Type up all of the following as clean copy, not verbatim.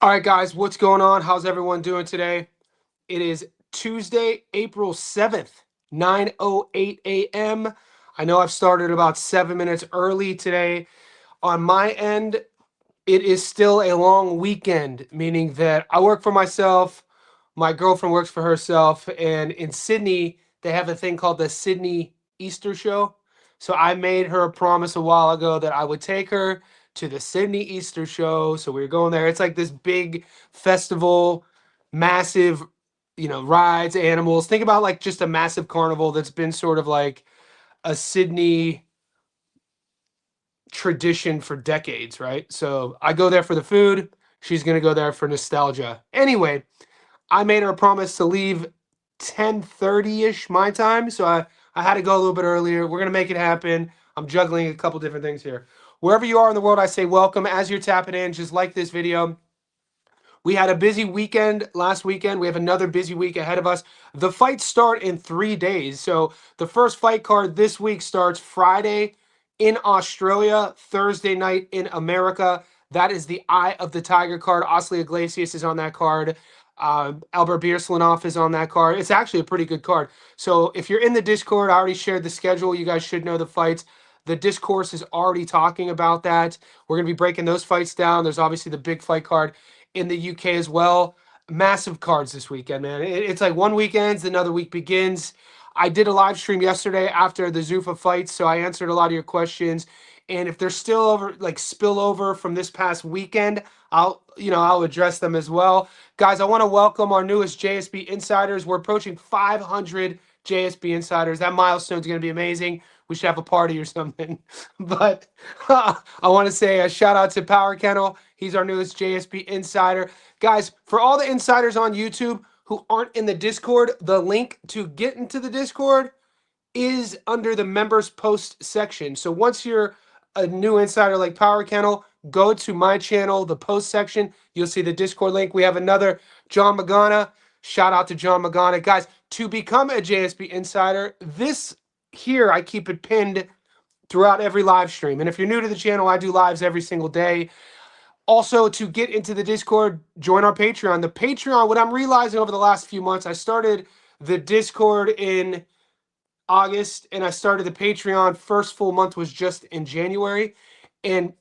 All right, guys, what's going on? How's everyone doing today? It is Tuesday, April 7th, 9:08 a.m. I know I've started about 7 minutes early today. On my end, it is still a long weekend, meaning that I work for myself, my girlfriend works for herself, and in Sydney, they have a thing called the Sydney Easter Show. So I made her a promise a while ago that I would take her to the Sydney Easter Show. So we were going there. It's like this big festival, massive, rides, animals. Think about like just a massive carnival that's been sort of like a Sydney tradition for decades, right? So I go there for the food. She's going to go there for nostalgia. Anyway, I made her a promise to leave 10:30ish my time, so I had to go a little bit earlier. We're going to make it happen. I'm juggling a couple different things here. Wherever you are in the world, I say welcome. As you're tapping in, just like this video. We had a busy weekend last weekend. We have another busy week ahead of us. The fights start in 3 days. So the first fight card this week starts Friday in Australia, Thursday night in America. That is the Eye of the Tiger card. Osli Iglesias is on that card. Albert Bierslanov is on that card. It's actually a pretty good card. So if you're in the Discord, I already shared the schedule. You guys should know the fights. The discourse is already talking about that. We're going to be breaking those fights down. There's obviously the big fight card in the UK as well. Massive cards this weekend, man. It's like one week ends, another week begins. I did a live stream yesterday after the Zuffa fights, so I answered a lot of your questions. And if there's still spillover from this past weekend, I'll address them as well. Guys, I want to welcome our newest JSB insiders. We're approaching 500 JSB insiders. That milestone is going to be amazing. We should have a party or something. But I want to say a shout out to Power Kennel. He's our newest JSB insider. Guys, for all the insiders on YouTube who aren't in the Discord, the link to get into the Discord is under the members post section. So once you're a new insider like Power Kennel, go to my channel, the post section. You'll see the Discord link. We have another John Magana. Shout out to John Magana. Guys, to become a JSB insider, this here, I keep it pinned throughout every live stream. And if you're new to the channel, I do lives every single day. Also, to get into the Discord, join our Patreon. The Patreon, what I'm realizing over the last few months, I started the Discord in August, and I started the Patreon. First full month was just in January. And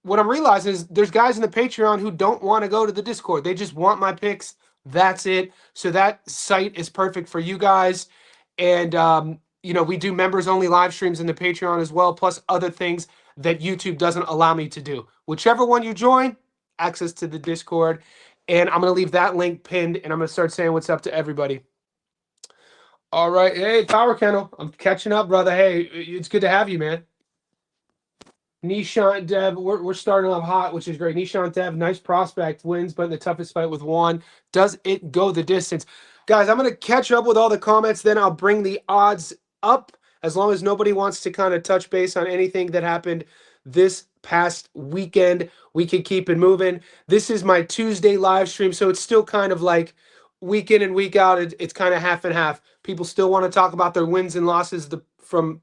what I'm realizing is there's guys in the Patreon who don't want to go to the Discord. They just want my picks. That's it. So that site is perfect for you guys. And, we do members only live streams in the Patreon as well, plus other things that YouTube doesn't allow me to do. Whichever one you join, access to the Discord. And I'm going to leave that link pinned, and I'm going to start saying what's up to everybody. All right. Hey, Power Kennel. I'm catching up, brother. Hey, it's good to have you, man. Nishan Dev, we're starting off hot, which is great. Nishan Dev, nice prospect, wins, but in the toughest fight with Juan. Does it go the distance? Guys, I'm going to catch up with all the comments, then I'll bring the odds up, as long as nobody wants to kind of touch base on anything that happened this past weekend. We can keep it moving. This is my Tuesday live stream, so it's still kind of like week in and week out. It's kind of half and half. People still want to talk about their wins and losses from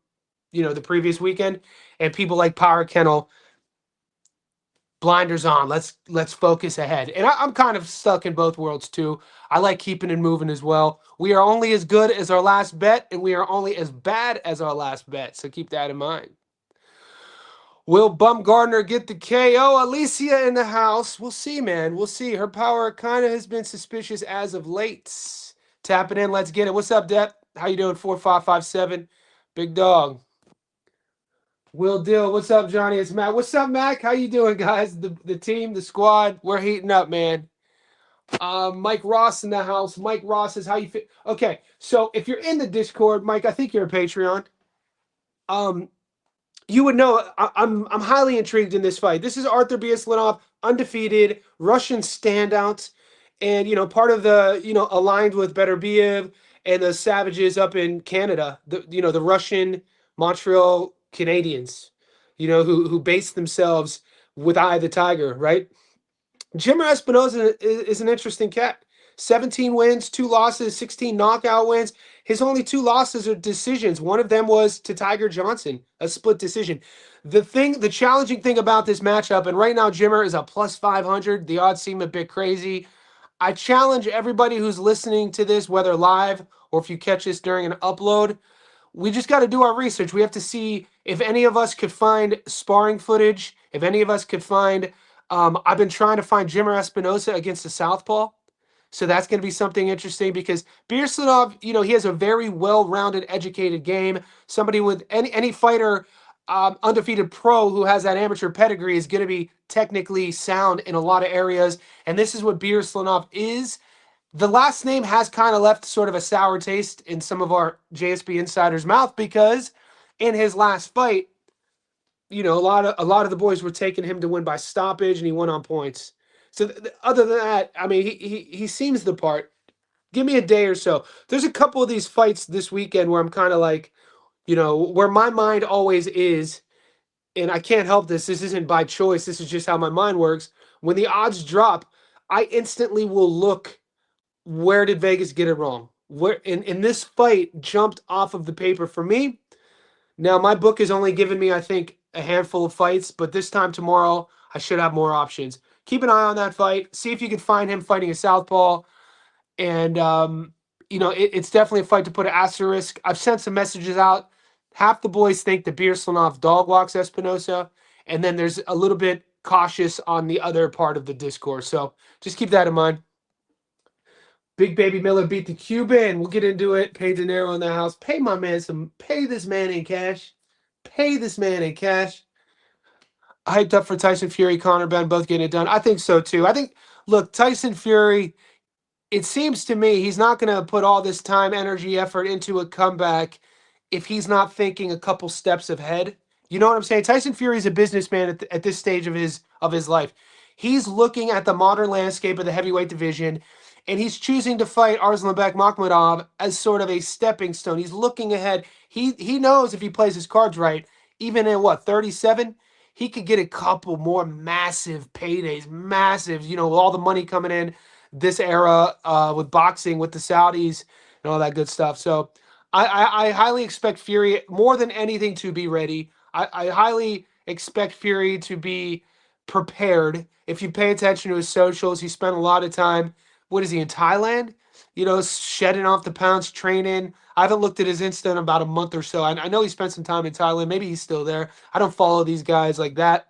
the previous weekend, and people like Power Kennel, blinders on. Let's focus ahead. And I'm kind of stuck in both worlds too. I like keeping it moving as well. We are only as good as our last bet, and we are only as bad as our last bet. So keep that in mind. Will Bumgardner get the KO? Alicia in the house. We'll see, man. We'll see. Her power kind of has been suspicious as of late. Tap it in. Let's get it. What's up, Depp? How you doing? 4557. Big dog. Will Dill, what's up, Johnny? It's Matt. What's up, Mac? How you doing, guys? The team, the squad, we're heating up, man. Mike Ross in the house. Mike Ross says, how you feel? Okay, so if you're in the Discord, Mike, I think you're a Patreon. You would know I'm highly intrigued in this fight. This is Arthur Biaslinov, undefeated, Russian standout, and part of the aligned with Beterbiev and the Savages up in Canada. The Russian Montreal Canadians, who base themselves with Eye of the Tiger, right? Jimmer Espinosa is an interesting cat. 17 wins, 2 losses, 16 knockout wins. His only 2 losses are decisions. One of them was to Tiger Johnson, a split decision. The challenging thing about this matchup, and right now Jimmer is a plus 500. The odds seem a bit crazy. I challenge everybody who's listening to this, whether live or if you catch this during an upload, we just got to do our research. We have to see if any of us could find sparring footage, if any of us could find. I've been trying to find Jimmer Espinosa against the Southpaw. So that's going to be something interesting because Birslanov, he has a very well-rounded, educated game. Somebody with any fighter, undefeated pro who has that amateur pedigree is going to be technically sound in a lot of areas. And this is what Birslanov is. The last name has kind of left sort of a sour taste in some of our JSP insiders' mouth because in his last fight, a lot of the boys were taking him to win by stoppage, and he won on points. So other than that, I mean, he seems the part. Give me a day or so. There's a couple of these fights this weekend where I'm kind of like, where my mind always is, and I can't help this. This isn't by choice. This is just how my mind works. When the odds drop, I instantly will look, where did Vegas get it wrong? Where in this fight jumped off of the paper for me. Now my book has only given me, I think, a handful of fights, but this time tomorrow I should have more options. Keep an eye on that fight. See if you can find him fighting a southpaw. And it's definitely a fight to put an asterisk. I've sent some messages out. Half the boys think that Birslanov dog walks Espinosa, and then there's a little bit cautious on the other part of the discourse. So just keep that in mind. Big Baby Miller beat the Cuban. We'll get into it. Pay De Niro in the house. Pay my man some. Pay this man in cash. Pay this man in cash. Hyped up for Tyson Fury, Conor Ben, both getting it done. I think so too. Look, Tyson Fury, it seems to me he's not going to put all this time, energy, effort into a comeback if he's not thinking a couple steps ahead. You know what I'm saying? Tyson Fury is a businessman at this stage of his life. He's looking at the modern landscape of the heavyweight division, and he's choosing to fight Arslanbek Mahmudov as sort of a stepping stone. He's looking ahead. He knows if he plays his cards right, even at 37, he could get a couple more massive paydays, massive, with all the money coming in this era with boxing, with the Saudis and all that good stuff. So I highly expect Fury, more than anything, to be ready. I highly expect Fury to be prepared. If you pay attention to his socials, he spent a lot of time, what is he, in Thailand? Shedding off the pounds, training. I haven't looked at his Insta in about a month or so. I know he spent some time in Thailand. Maybe he's still there. I don't follow these guys like that.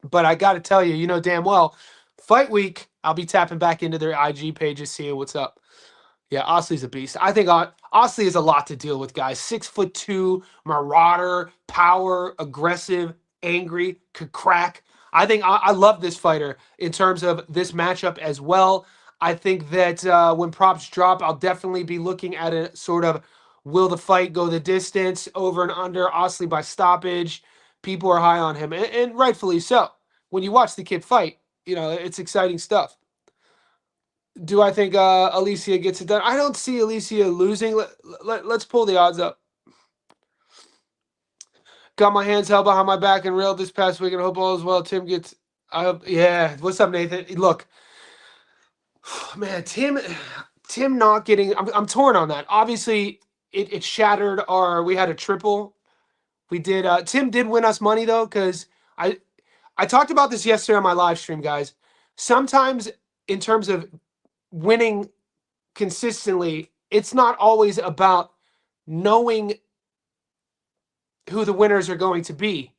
But I got to tell you, damn well, fight week, I'll be tapping back into their IG pages, seeing what's up. Yeah, Osley's a beast. I think Osley is a lot to deal with, guys. 6'2", marauder, power, aggressive, angry, could crack. I think I love this fighter in terms of this matchup as well. I think that when props drop, I'll definitely be looking at a sort of, will the fight go the distance, over and under, Osley by stoppage. People are high on him, and rightfully so. When you watch the kid fight, it's exciting stuff. Do I think Alicia gets it done? I don't see Alicia losing. Let's pull the odds up. Got my hands held behind my back and railed this past week, and hope all is well. Tim gets. Yeah. What's up, Nathan? Look, man, Tim not getting. I'm torn on that. Obviously, it shattered our. We had a triple. We did. Tim did win us money though, because I talked about this yesterday on my live stream, guys. Sometimes in terms of winning consistently, it's not always about knowing who the winners are going to be.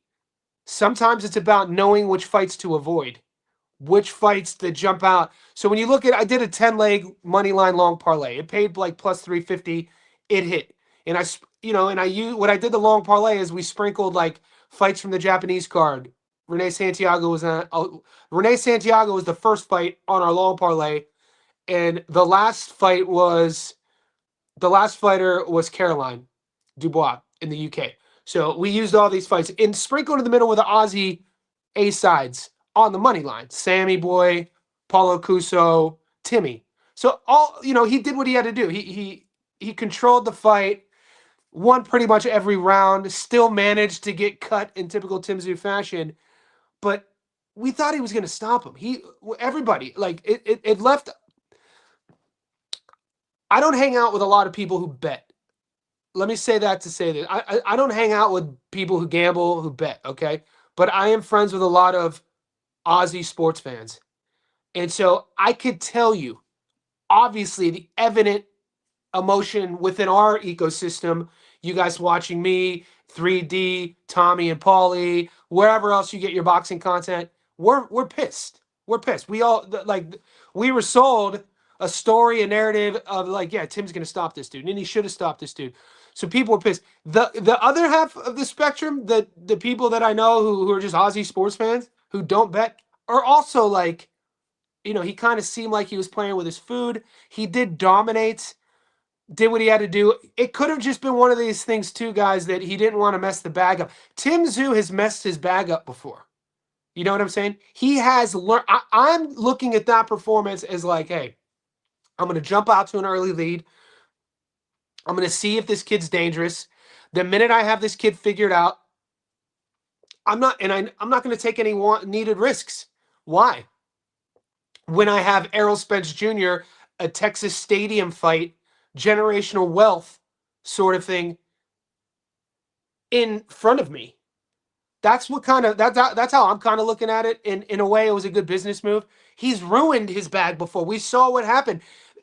Sometimes it's about knowing which fights to avoid, which fights that jump out. So when you look at, I did a 10-leg money line long parlay. It paid like plus 350. It hit. And what I did the long parlay is we sprinkled like fights from the Japanese card. Renee Santiago was the first fight on our long parlay. And the last fighter was Caroline Dubois in the UK. So we used all these fights and sprinkled in the middle with the Aussie A-sides on the money line. Sammy Boy, Paulo Cuso, Timmy. So he did what he had to do. He controlled the fight, won pretty much every round, still managed to get cut in typical Tim Tszyu fashion. But we thought he was going to stop him. Everybody, like, it left. I don't hang out with a lot of people who bet. let me say that to say that I don't hang out with people who gamble, who bet, okay? But I am friends with a lot of Aussie sports fans. And so I could tell you, obviously, the evident emotion within our ecosystem, you guys watching me, 3D, Tommy and Paulie, wherever else you get your boxing content, we're pissed. We're pissed. We all like we were sold a story, a narrative of like, yeah, Tim's gonna stop this dude, and he should have stopped this dude. So people were pissed. The other half of the spectrum, the people that I know who are just Aussie sports fans who don't bet, are also like, he kind of seemed like he was playing with his food. He did dominate, did what he had to do. It could have just been one of these things too, guys, that he didn't want to mess the bag up. Tim Tszyu has messed his bag up before. You know what I'm saying? He has learned. I'm looking at that performance as like, hey, I'm going to jump out to an early lead. I'm going to see if this kid's dangerous. The minute I have this kid figured out, I'm not going to take any needed risks. Why? When I have Arslanbek Jr., a Texas Stadium fight, generational wealth sort of thing in front of me. That's what kind of that's how I'm kind of looking at it. In a way, it was a good business move. He's ruined his bag before. We saw what happened.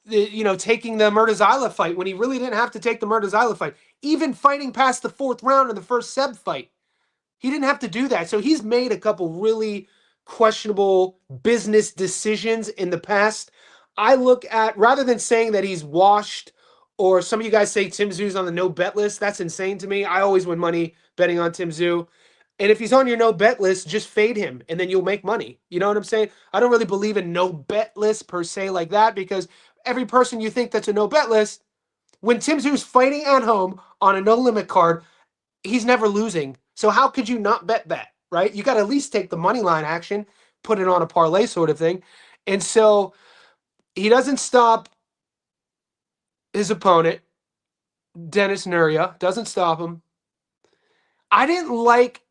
Taking the Murtazawa fight when he really didn't have to take the Murtazawa fight. Even fighting past the 4th round in the first Seb fight, he didn't have to do that. So he's made a couple really questionable business decisions in the past. I look at, rather than saying that he's washed, or some of you guys say Tim Tszyu's on the no bet list. That's insane to me. I always win money betting on Tim Tszyu. And if he's on your no bet list, just fade him and then you'll make money. You know what I'm saying? I don't really believe in no bet list per se like that, because every person you think that's a no bet list, when Tim Tszyu's fighting at home on a no limit card, he's never losing. So how could you not bet that, right? You got to at least take the money line action, put it on a parlay sort of thing. And so he doesn't stop his opponent, Dennis Nuria, doesn't stop him. I didn't like,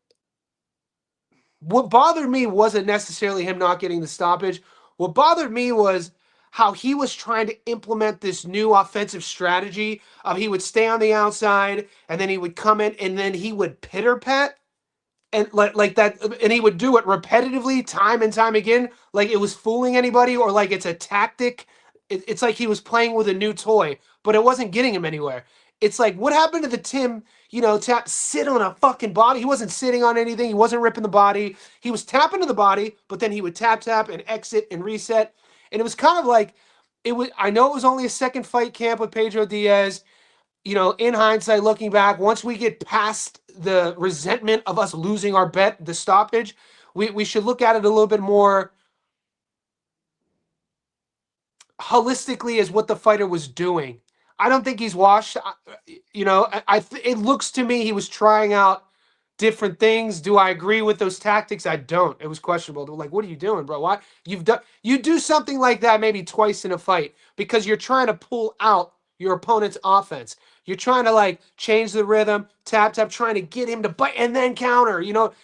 what bothered me wasn't necessarily him not getting the stoppage. What bothered me was how he was trying to implement this new offensive strategy of he would stay on the outside and then he would come in and then he would pitter pat and like that, and he would do it repetitively time and time again, like it was fooling anybody or like it's a tactic. It's like he was playing with a new toy, but it wasn't getting him anywhere. It's like, what happened to the Tim, sit on a fucking body? He wasn't sitting on anything. He wasn't ripping the body. He was tapping to the body, but then he would tap and exit and reset. And it was kind of like, I know it was only a second fight camp with Pedro Diaz. In hindsight, looking back, once we get past the resentment of us losing our bet, the stoppage, we should look at it a little bit more holistically as what the fighter was doing. I don't think he's washed. It looks to me he was trying out different things. Do I agree with those tactics? I don't. It was questionable. Like, what are you doing, bro? Why you do something like that maybe twice in a fight because you're trying to pull out your opponent's offense. You're trying to like change the rhythm, tap, trying to get him to bite and then counter.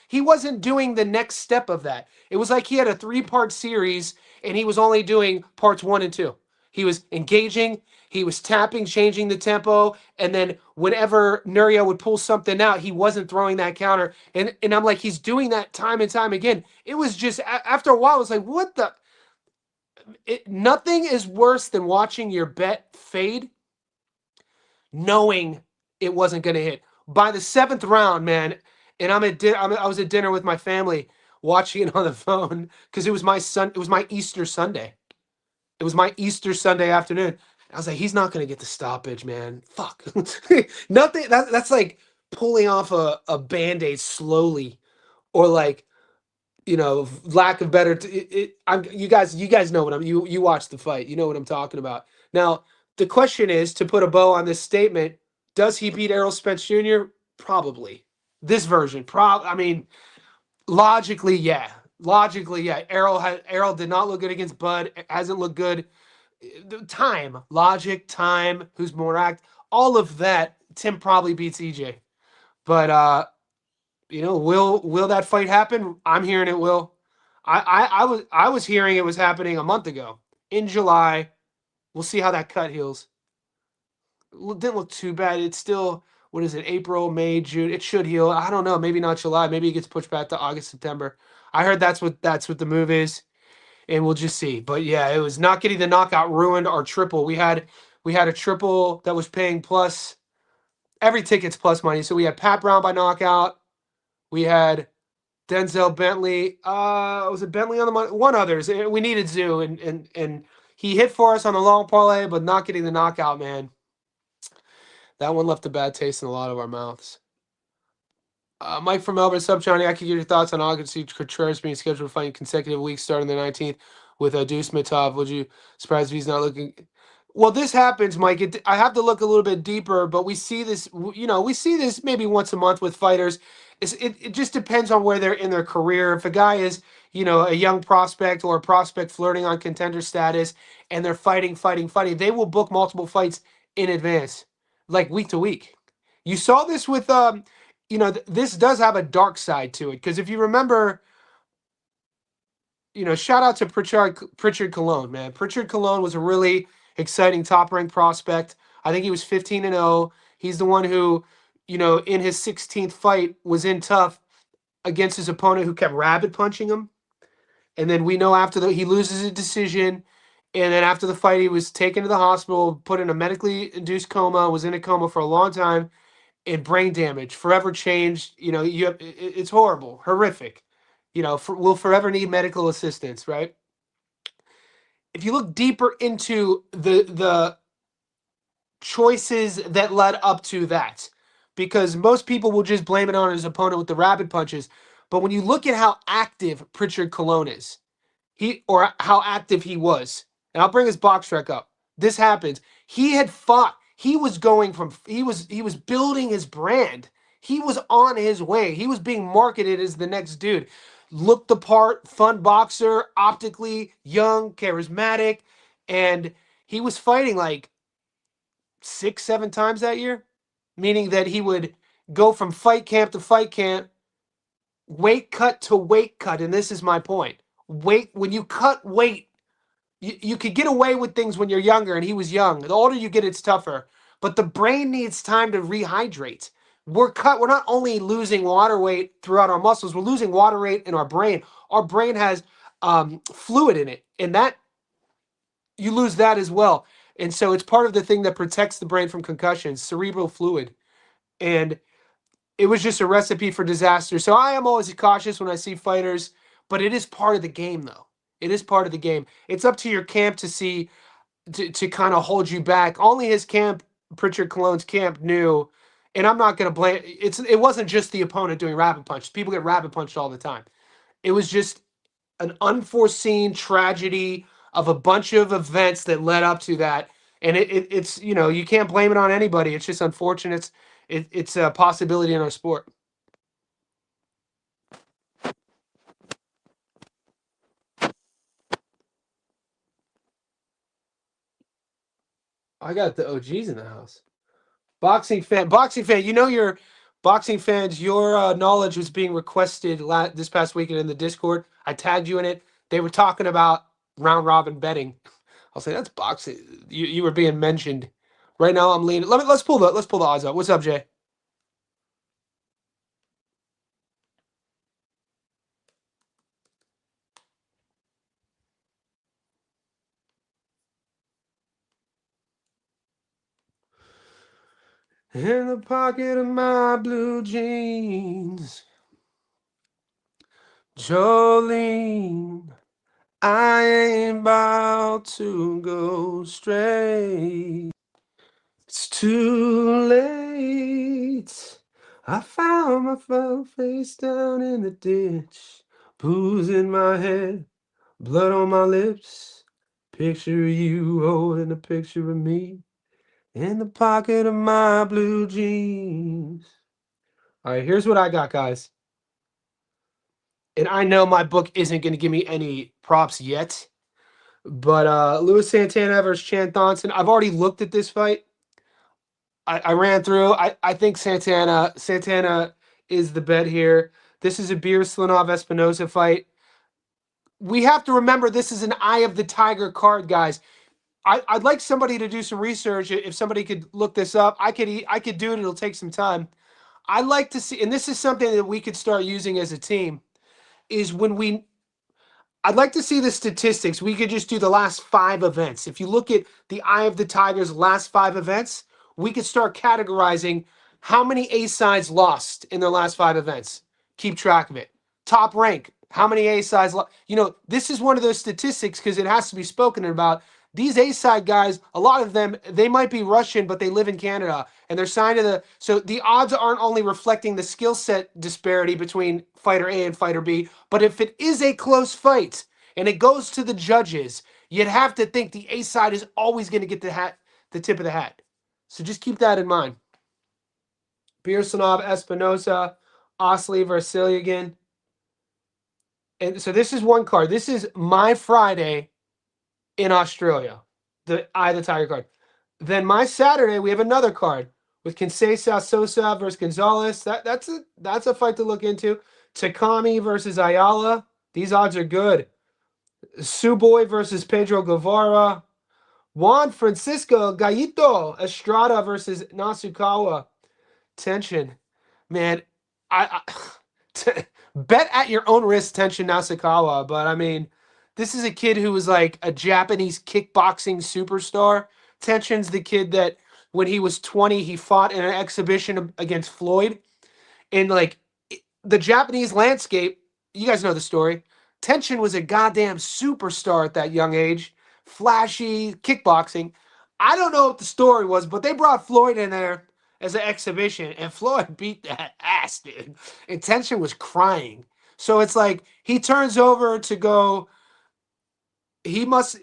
He wasn't doing the next step of that. It was like he had a 3-part series and he was only doing parts 1 and 2. He was engaging, he was tapping, changing the tempo, and then whenever Nuria would pull something out, he wasn't throwing that counter. And I'm like, he's doing that time and time again. It was just, after a while, it was like, what the? Nothing is worse than watching your bet fade, knowing it wasn't going to hit. By the 7th round, man, and I was at dinner with my family watching it on the phone because it was my Easter Sunday. It was my Easter Sunday afternoon. I was like, he's not going to get the stoppage, man. Fuck. Nothing. That's like pulling off a Band-Aid slowly, or like, lack of better. You guys know what you watched the fight. You know what I'm talking about. Now, the question is, to put a bow on this statement, does he beat Errol Spence Jr.? Probably. This version. I mean, logically, yeah. Errol did not look good against Bud. It hasn't looked good. Time, who's more act, all of that. Tim probably beats EJ. But will that fight happen? I'm hearing it will. I was hearing it was happening a month ago in July. We'll see how that cut heals. didn't look too bad. It's still, what is it, April, May, June. It should heal. I don't know. Maybe not July. Maybe it gets pushed back to August, September. I heard that's what the move is, and we'll just see. But yeah, it was not getting the knockout ruined our triple. We had a triple that was paying plus, every ticket's plus money. So we had Pat Brown by knockout. We had Denzel Bentley. Was it Bentley on the money? One others. We needed Tszyu, and he hit for us on the long parlay, but not getting the knockout, man. That one left a bad taste in a lot of our mouths. Mike from Melbourne, sub Johnny. I could get your thoughts on August Contreras being scheduled to fight in consecutive weeks starting the 19th with Deuce Mitov. Would you surprised if he's not looking? Well, this happens, Mike. I have to look a little bit deeper, but we see this. We see this maybe once a month with fighters. It just depends on where they're in their career. If a guy is, a young prospect or a prospect flirting on contender status, and they're fighting, they will book multiple fights in advance, like week to week. You saw this with this does have a dark side to it, because if you remember, shout out to Pritchard Colon, man. Pritchard Colon was a really exciting top ranked prospect. I think he was 15-0. He's the one who, in his 16th fight was in tough against his opponent who kept rabbit punching him. And then we know he loses a decision. And then after the fight, he was taken to the hospital, put in a medically induced coma, was in a coma for a long time, and brain damage, forever changed. It's horrible, horrific. We'll forever need medical assistance, right? If you look deeper into the choices that led up to that, because most people will just blame it on his opponent with the rabbit punches, but when you look at how active Pritchard Colon is, or how active he was, and I'll bring his box rec up. This happens. He had fought. He was building his brand. He was on his way. He was being marketed as the next dude. Looked the part, fun boxer, optically young, charismatic, and he was fighting like 6-7 times that year, meaning that he would go from fight camp to fight camp, weight cut to weight cut, and this is my point. When you cut weight, you could get away with things when you're younger, and he was young. The older you get, it's tougher. But the brain needs time to rehydrate. We're not only losing water weight throughout our muscles, we're losing water weight in our brain. Our brain has fluid in it, and that you lose that as well. And so it's part of the thing that protects the brain from concussions, cerebral fluid. And it was just a recipe for disaster. So I am always cautious when I see fighters, but it is part of the game, though. It is part of the game. It's up to your camp to kind of hold you back. Only his camp, Pritchard Colon's camp, knew, and I'm not going to blame. It wasn't just the opponent doing rabbit punches. People get rabbit punched all the time. It was just an unforeseen tragedy of a bunch of events that led up to that. And it's you can't blame it on anybody. It's just unfortunate. It's a possibility in our sport. I got the OGs in the house. Boxing fan. Your boxing fans. Your knowledge was being requested this past weekend in the Discord. I tagged you in it. They were talking about round robin betting. I'll say that's boxing. You were being mentioned. Right now, I'm leaning. Let's pull the odds up. What's up, Jay? In the pocket of my blue jeans, Jolene, I ain't about to go straight. It's too late. I found my face down in the ditch. Booze in my head, blood on my lips. Picture you holding a picture of me in the pocket of my blue jeans. All right, here's what I got, guys. And I know my book isn't going to give me any props yet, but Luis Santana versus Chan Thompson. I've already looked at this fight. I ran through. I think Santana is the bet here. This is a Beer Slinov Espinosa fight. We have to remember this is an Eye of the Tiger card, guys. I'd like somebody to do some research. If somebody could look this up, I could do it. It'll take some time. I'd like to see, and this is something that we could start using as a team, is when we I'd like to see the statistics. We could just do the last 5 events. If you look at the Eye of the Tiger's last 5 events, we could start categorizing how many A sides lost in their last 5 events. Keep track of it. Top rank, how many A sides lost. This is one of those statistics because it has to be spoken about. These A side guys, a lot of them, they might be Russian, but they live in Canada and they're signed to the. So the odds aren't only reflecting the skill set disparity between fighter A and fighter B, but if it is a close fight and it goes to the judges, you'd have to think the A side is always going to get the tip of the hat. So just keep that in mind. Beersanov, Espinosa, Osley, Vasilyegan. And so this is one card. This is my Friday in Australia, the Eye of the Tiger card. Then my Saturday, we have another card with Conceição Sosa versus Gonzalez. That's a fight to look into. Takami versus Ayala. These odds are good. Suboy versus Pedro Guevara. Juan Francisco Gallito Estrada versus Nasukawa. Tension. Man, I bet at your own risk, Tension Nasukawa. But I mean, this is a kid who was like a Japanese kickboxing superstar. Tension's the kid that when he was 20, he fought in an exhibition against Floyd. And like the Japanese landscape, you guys know the story. Tension was a goddamn superstar at that young age. Flashy, kickboxing. I don't know what the story was, but they brought Floyd in there as an exhibition, and Floyd beat that ass, dude. And Tension was crying. So it's like he turns over to go.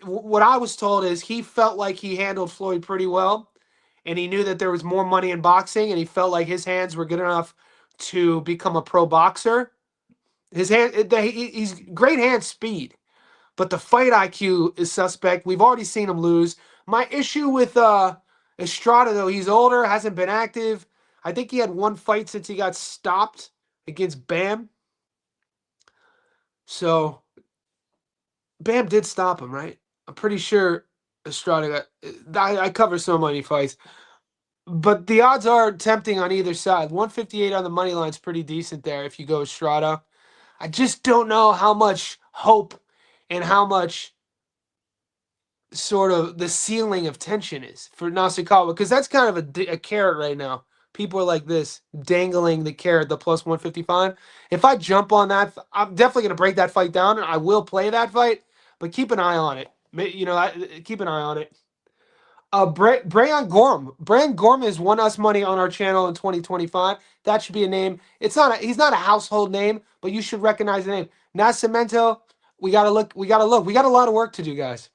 What I was told is he felt like he handled Floyd pretty well, and he knew that there was more money in boxing, and he felt like his hands were good enough to become a pro boxer. He's great hand speed, but the fight IQ is suspect. We've already seen him lose. My issue with Estrada, though, he's older, hasn't been active. I think he had one fight since he got stopped against Bam. So Bam did stop him, right? I'm pretty sure Estrada got. I cover so many fights, but the odds are tempting on either side. 158 on the money line is pretty decent there if you go Estrada. I just don't know how much hope and how much sort of the ceiling of Tension is for Nasukawa, because that's kind of a carrot right now. People are like this, dangling the carrot, the plus 155. If I jump on that, I'm definitely going to break that fight down, and I will play that fight, but keep an eye on it. Keep an eye on it. Brian Gorm. Brian Gorm has won us money on our channel in 2025. That should be a name. He's not a household name, but you should recognize the name. Nascimento, we gotta look. We got a lot of work to do, guys.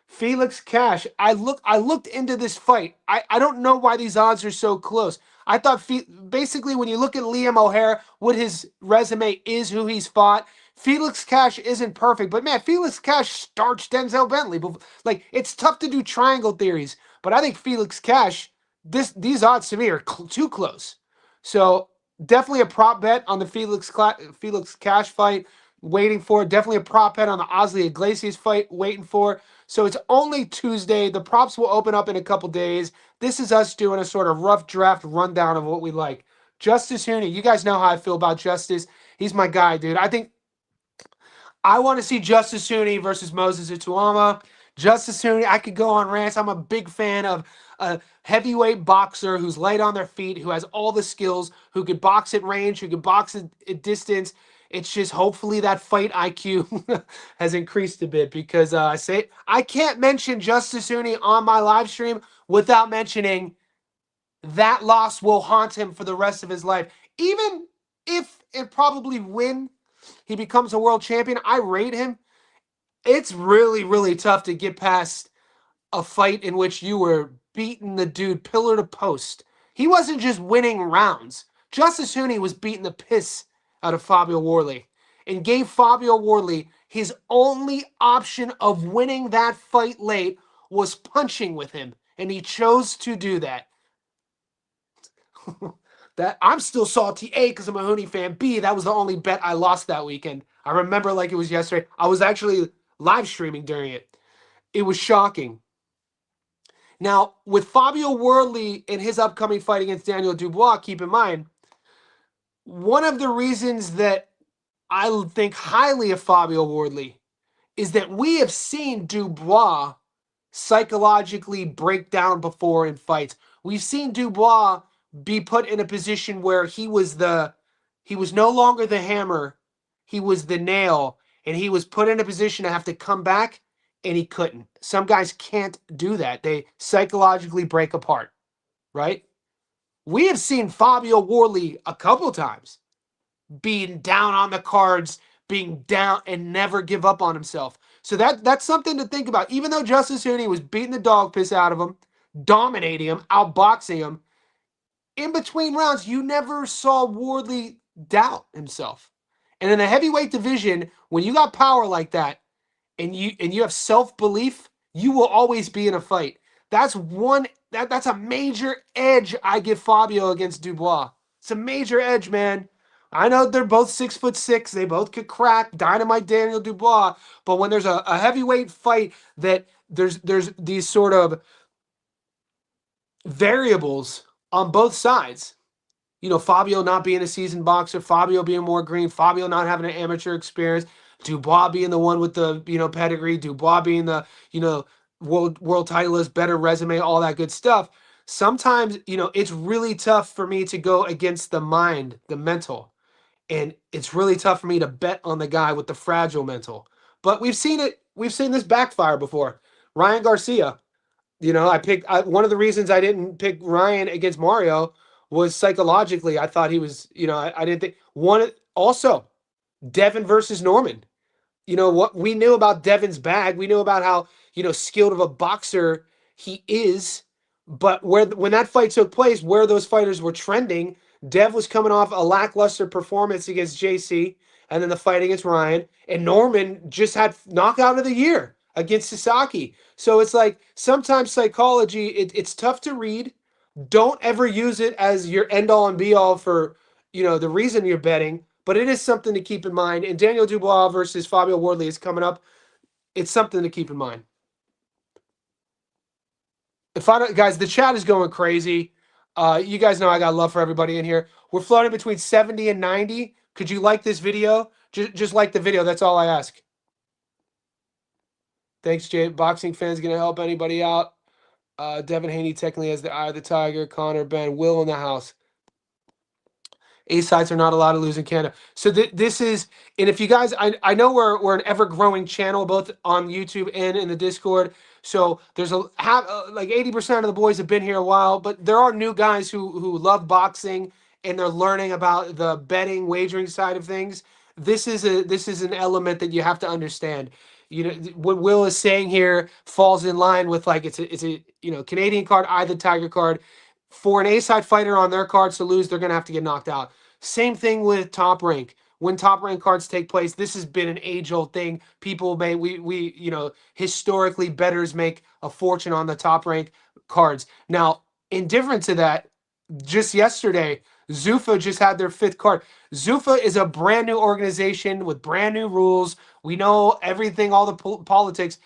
Felix Cash. I looked into this fight. I don't know why these odds are so close. I thought basically when you look at Liam O'Hare, what his resume is, who he's fought, Felix Cash isn't perfect. But man, Felix Cash starched Denzel Bentley. Like it's tough to do triangle theories, but I think Felix Cash, these odds to me are too close. So definitely a prop bet on the Felix Cash fight. Waiting for it. Definitely a prop bet on the Osley Iglesias fight. Waiting for. So it's only Tuesday. The props will open up in a couple days. This is us doing a sort of rough draft rundown of what we like. Justice Huni, you guys know how I feel about Justice. He's my guy, dude. I want to see Justice Huni versus Moses Ituama. Justice Huni, I could go on rants. I'm a big fan of a heavyweight boxer who's light on their feet, who has all the skills, who could box at range, who could box at distance. It's just hopefully that fight IQ has increased a bit because I can't mention Justice Huni on my live stream without mentioning that loss will haunt him for the rest of his life. Even if it probably win, he becomes a world champion. I rate him. It's really, really tough to get past a fight in which you were beating the dude pillar to post. He wasn't just winning rounds. Justice Huni was beating the piss out of Fabio Worley and gave Fabio Worley his only option of winning that fight late was punching with him, and he chose to do that. That I'm still salty, A, because I'm a Huni fan. B, that was the only bet I lost that weekend. I remember like it was yesterday. I was actually live streaming during it. It was shocking. Now, with Fabio Worley in his upcoming fight against Daniel Dubois, keep in mind, one of the reasons that I think highly of Fabio Worley is that we have seen Dubois psychologically break down before in fights. We've seen Dubois be put in a position where he was no longer the hammer, he was the nail, and he was put in a position to have to come back, and he couldn't. Some guys can't do that. They psychologically break apart, right? We have seen Fabio Worley a couple times being down on the cards, being down and never give up on himself. So that's something to think about. Even though Justice Huni was beating the dog piss out of him, dominating him, outboxing him, in between rounds, you never saw Wardley doubt himself. And in the heavyweight division, when you got power like that and you have self-belief, you will always be in a fight. That's a major edge I give Fabio against Dubois. It's a major edge, man. I know they're both 6'6". They both could crack. Dynamite Daniel Dubois. But when there's a heavyweight fight that there's these sort of variables on both sides. You know, Fabio not being a seasoned boxer, Fabio being more green, Fabio not having an amateur experience, Dubois being the one with the, pedigree, Dubois being the, world titleist, better resume, all that good stuff. Sometimes, it's really tough for me to go against the mind, the mental. And it's really tough for me to bet on the guy with the fragile mental. But we've seen this backfire before. Ryan Garcia, one of the reasons I didn't pick Ryan against Mario was psychologically. I thought he was, I didn't think one. Also, Devin versus Norman. What we knew about Devin's bag, we knew about how, skilled of a boxer he is. But when that fight took place, where those fighters were trending, Dev was coming off a lackluster performance against JC, and then the fight against Ryan, and Norman just had knockout of the year against Sasaki. So it's like sometimes psychology, it's tough to read. Don't ever use it as your end all and be all for, the reason you're betting, but it is something to keep in mind. And Daniel Dubois versus Fabio Wardley is coming up. It's something to keep in mind. Guys, the chat is going crazy. You guys know I got love for everybody in here. We're floating between 70 and 90. Could you like this video? Just like the video. That's all I ask. Thanks, Jay. Boxing fans going to help anybody out. Devin Haney technically has the eye of the tiger. Connor, Ben, Will in the house. A-sides are not allowed to lose in Canada. So this is, and if you guys, I know we're an ever-growing channel, both on YouTube and in the Discord. So there's like 80% of the boys have been here a while, but there are new guys who love boxing and they're learning about the betting, wagering side of things. This is an element that you have to understand. What Will is saying here falls in line with like it's a Canadian card, eye of the tiger card. For an A-side fighter on their cards to lose, they're going to have to get knocked out. Same thing with Top Rank. When Top Rank cards take place, this has been an age-old thing. People historically bettors make a fortune on the Top Rank cards. Now, indifferent to that, just yesterday, Zuffa just had their 5th card. Zuffa is a brand new organization with brand new rules. We know everything, all the politics.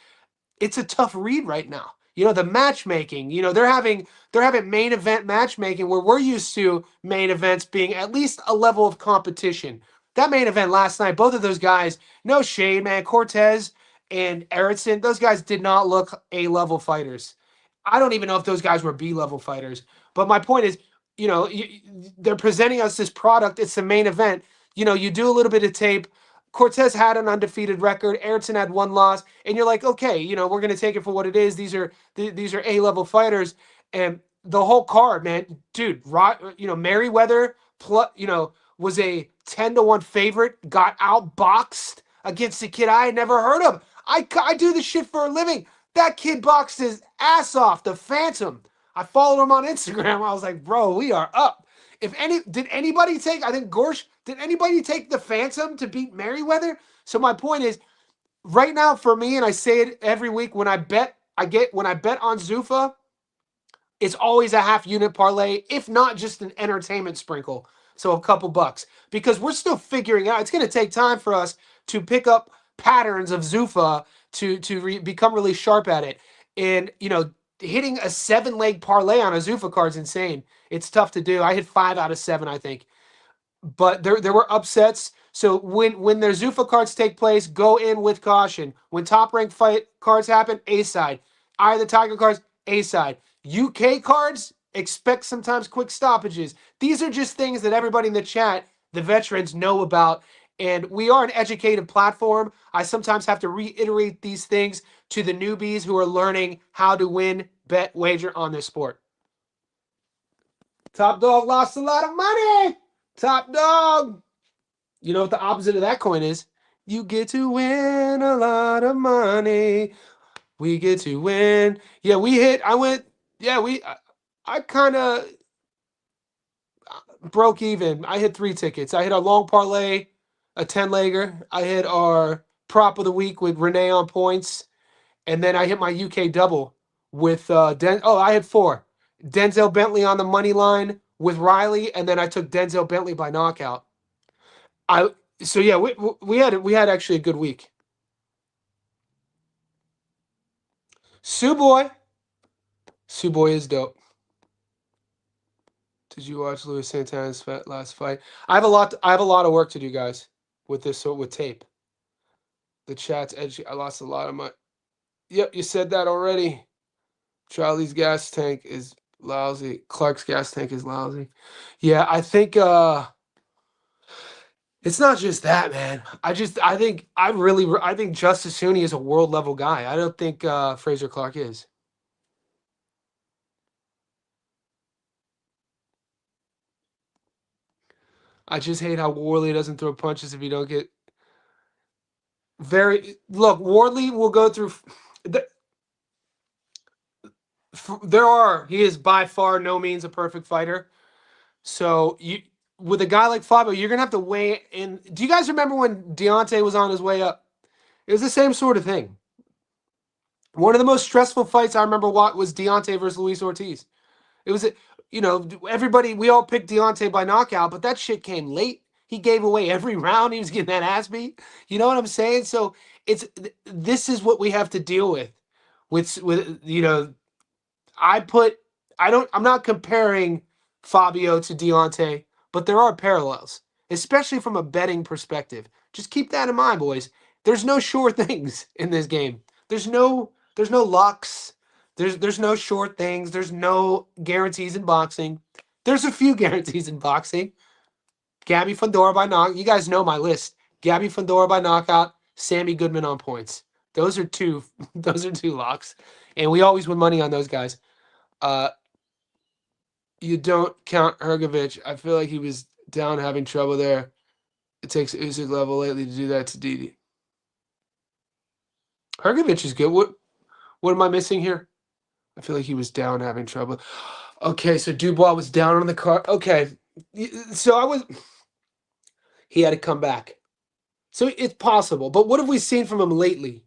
It's a tough read right now. The matchmaking, they're having main event matchmaking where we're used to main events being at least a level of competition. That main event last night, both of those guys, no shade, man. Cortez and Erickson, those guys did not look A-level fighters. I don't even know if those guys were B-level fighters. But my point is, they're presenting us this product. It's the main event. You do a little bit of tape. Cortez had an undefeated record. Erickson had 1 loss, and you're like, okay, we're gonna take it for what it is. These are A-level fighters, and the whole card, man, dude. Merriweather, was a 10-1 favorite. Got outboxed against a kid I had never heard of. I do this shit for a living. That kid boxed his ass off. The Phantom. I followed him on Instagram. I was like, bro, we are up. Did anybody take, I think Gorsh, did anybody take the Phantom to beat Merriweather? So my point is, right now for me, and I say it every week, when I bet on Zuffa, it's always a half unit parlay, if not just an entertainment sprinkle. So a couple bucks. Because we're still figuring out, it's going to take time for us to pick up patterns of Zuffa to become really sharp at it. And hitting a 7-leg parlay on a Zuffa card is insane. It's tough to do. I hit 5 out of 7, I think. But there were upsets. So when their Zuffa cards take place, go in with caution. When top ranked fight cards happen, A side. Eye of the Tiger cards, A side. UK cards, expect sometimes quick stoppages. These are just things that everybody in the chat, the veterans, know about. And we are an educated platform. I sometimes have to reiterate these things to the newbies who are learning how to win, bet, wager on this sport. Top Dog lost a lot of money. Top Dog. You know what the opposite of that coin is? You get to win a lot of money. We get to win. Yeah, I kind of broke even. I hit 3 tickets. I hit a long parlay, a 10-legger. I hit our prop of the week with Renee on points. And then I hit my UK double with I had 4. Denzel Bentley on the money line with Riley, and then I took Denzel Bentley by knockout. We had actually a good week. Sue Boy is dope. Did you watch Luis Santana's last fight? I have a lot of work to do, guys, with this with tape. The chat's edgy. I lost a lot of my. Yep, you said that already. Charlie's gas tank is lousy. Clark's gas tank is lousy. Yeah, I think it's not just that, man. I think Justice Hooney is a world level guy. I don't think Fraser Clark is. I just hate how Wardley doesn't throw punches if you don't get Wardley will go through. He is by far no means a perfect fighter. So with a guy like Fabio, you're gonna have to weigh in. Do you guys remember when Deontay was on his way up? It was the same sort of thing. One of the most stressful fights I remember was Deontay versus Luis Ortiz. It was, everybody, we all picked Deontay by knockout, but that shit came late. He gave away every round. He was getting that ass beat. You know what I'm saying? So this is what we have to deal with. I'm not comparing Fabio to Deontay, but there are parallels, especially from a betting perspective. Just keep that in mind, boys. There's no sure things in this game. There's no lucks. There's no short things. There's no guarantees in boxing. There's a few guarantees in boxing. Gabby Fundora by knockout. You guys know my list. Gabby Fundora by knockout. Sammy Goodman on points. Those are two locks, and we always win money on those guys. You don't count Hrgovic. I feel like he was down having trouble there. It takes Usyk level lately to do that to Didi. Hrgovic is good. What am I missing here? I feel like he was down having trouble. Okay, so Dubois was down on the card. Okay, so he had to come back. So it's possible. But what have we seen from him lately?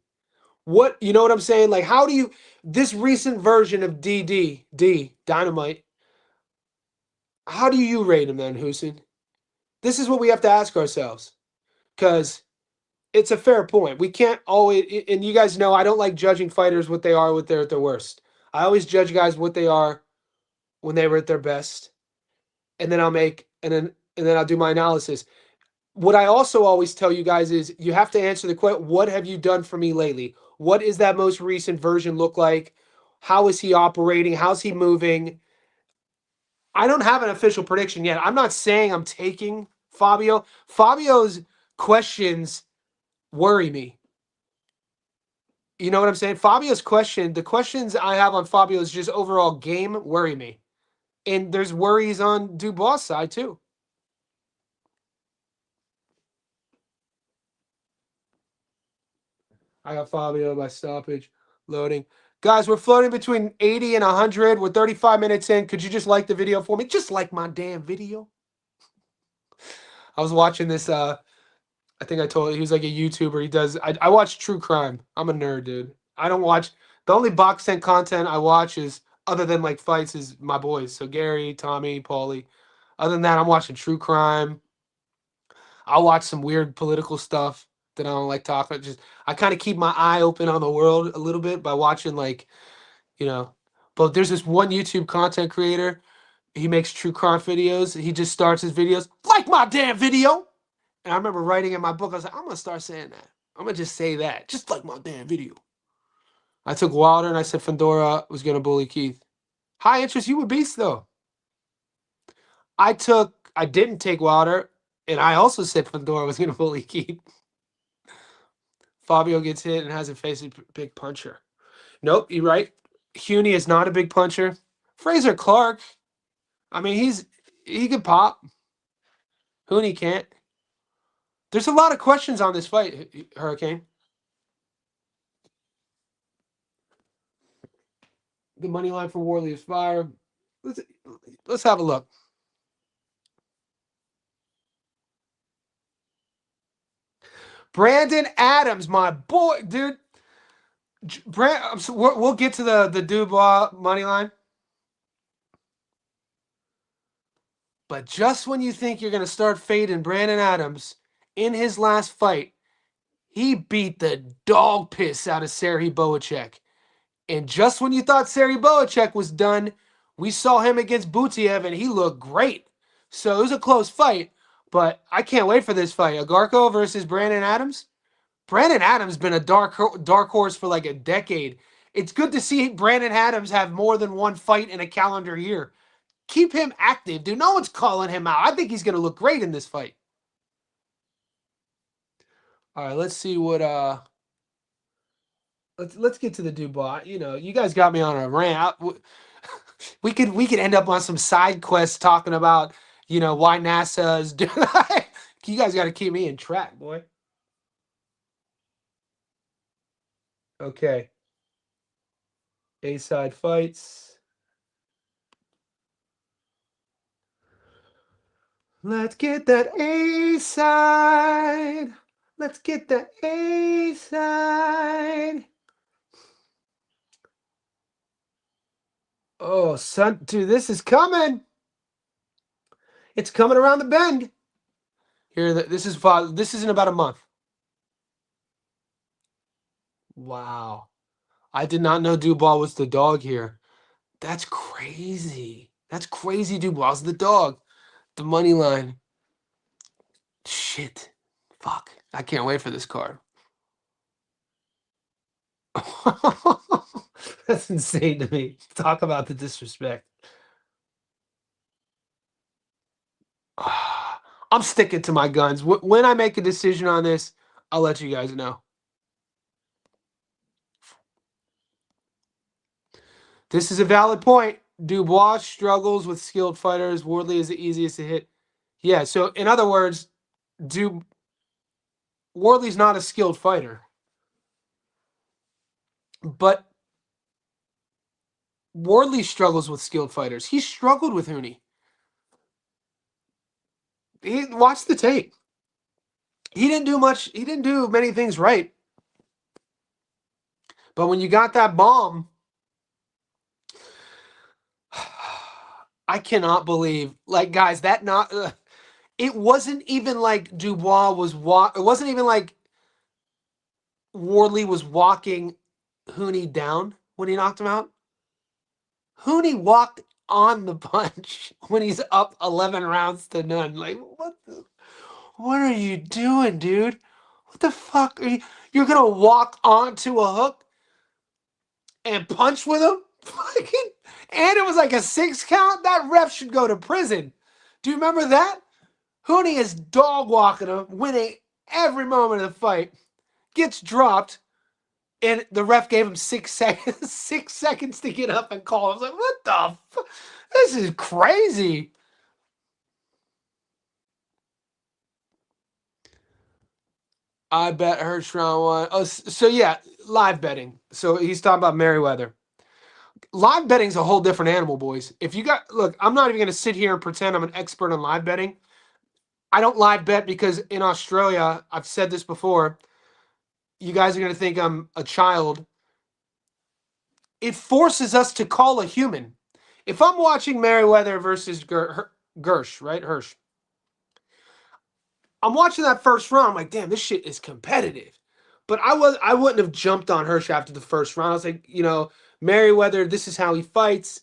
You know what I'm saying? Like, how do you, this recent version of D, Dynamite, how do you rate him then, Hussein? This is what we have to ask ourselves. Because it's a fair point. We can't always, and you guys know I don't like judging fighters what they are when they're at their worst. I always judge guys what they are when they were at their best. And then I'll do my analysis. What I also always tell you guys is you have to answer the question, what have you done for me lately? What is that most recent version look like? How is he operating? How's he moving? I don't have an official prediction yet. I'm not saying I'm taking Fabio. Fabio's questions worry me. You know what I'm saying? The questions I have on Fabio's just overall game worry me. And there's worries on Dubois' side too. I got Fabio by stoppage. Loading. Guys, we're floating between 80 and 100. We're 35 minutes in. Could you just like the video for me? Just like my damn video. I was watching this. I think I told you he was like a YouTuber. I watch true crime. I'm a nerd, dude. I don't watch. The only box tent content I watch is, other than like fights, is my boys. So Gary, Tommy, Paulie. Other than that, I'm watching true crime. I'll watch some weird political stuff. that I don't like talking. Just I kind of keep my eye open on the world a little bit by watching like, you know. But there's this one YouTube content creator. He makes true crime videos. He just starts his videos like my damn video. And I remember writing in my book, I was like, I'm gonna start saying that. I'm gonna just say that, just like my damn video. I took Wilder and I said Fedora was gonna bully Keith. High interest, you were beast though. I didn't take Wilder, and I also said Fedora was gonna bully Keith. Fabio gets hit and hasn't faced a big puncher. Nope, you're right. Huni is not a big puncher. Fraser Clark, I mean, he can pop. Huni can't. There's a lot of questions on this fight, Hurricane. The money line for Warley is fire. Let's have a look. Brandon Adams, my boy, dude. We'll get to the Dubois money line. But just when you think you're going to start fading Brandon Adams, in his last fight, he beat the dog piss out of Serhii Bohacek. And just when you thought Serhii Bohacek was done, we saw him against Butiev, and he looked great. So it was a close fight, but I can't wait for this fight. Agarko versus Brandon Adams. Brandon Adams been a dark horse for like a decade. It's good to see Brandon Adams have more than one fight in a calendar year. Keep him active, dude. No one's calling him out. I think he's going to look great in this fight. All right, let's see what let's get to the Dubois. You know, you guys got me on a rant. We could end up on some side quests talking about, you know, why NASA is doing. You guys got to keep me in track, boy. Okay. A-side fights. Let's get that A-side. Let's get that A-side. Oh, son, dude, this is coming. It's coming around the bend. Here, this is in about a month. Wow. I did not know Dubois was the dog here. That's crazy. That's crazy. Dubois the dog. The money line. Shit. Fuck. I can't wait for this card. That's insane to me. Talk about the disrespect. I'm sticking to my guns. When I make a decision on this, I'll let you guys know. This is a valid point. Dubois struggles with skilled fighters. Wardley is the easiest to hit. Yeah, so in other words, Wardley's not a skilled fighter. But Wardley struggles with skilled fighters. He struggled with Huni. Watch the tape. He didn't do much. He didn't do many things right. But when you got that bomb, I cannot believe, like, guys, it wasn't even like Dubois was it wasn't even like Wardley was walking Huni down when he knocked him out. Huni walked on the punch when he's up 11 rounds to none. Like, what are you doing, dude? What the fuck are you? You're gonna walk onto a hook and punch with him? Fucking, and it was like a 6 count. That ref should go to prison. Do you remember that? Huni is dog walking him, winning every moment of the fight. Gets dropped, and the ref gave him 6 seconds. 6 seconds to get up and call. I was like, what the fuck? This is crazy. I bet Hirsch round 1. Oh, so yeah, live betting. So he's talking about Merriweather. Live betting's a whole different animal, boys. If you look, I'm not even going to sit here and pretend I'm an expert on live betting. I don't live bet because in Australia, I've said this before, you guys are going to think I'm a child. It forces us to call a human. If I'm watching Merriweather versus Gersh, right? Hirsch. I'm watching that first round. I'm like, damn, this shit is competitive. But I wouldn't have jumped on Hirsch after the first round. I was like, Merriweather, this is how he fights.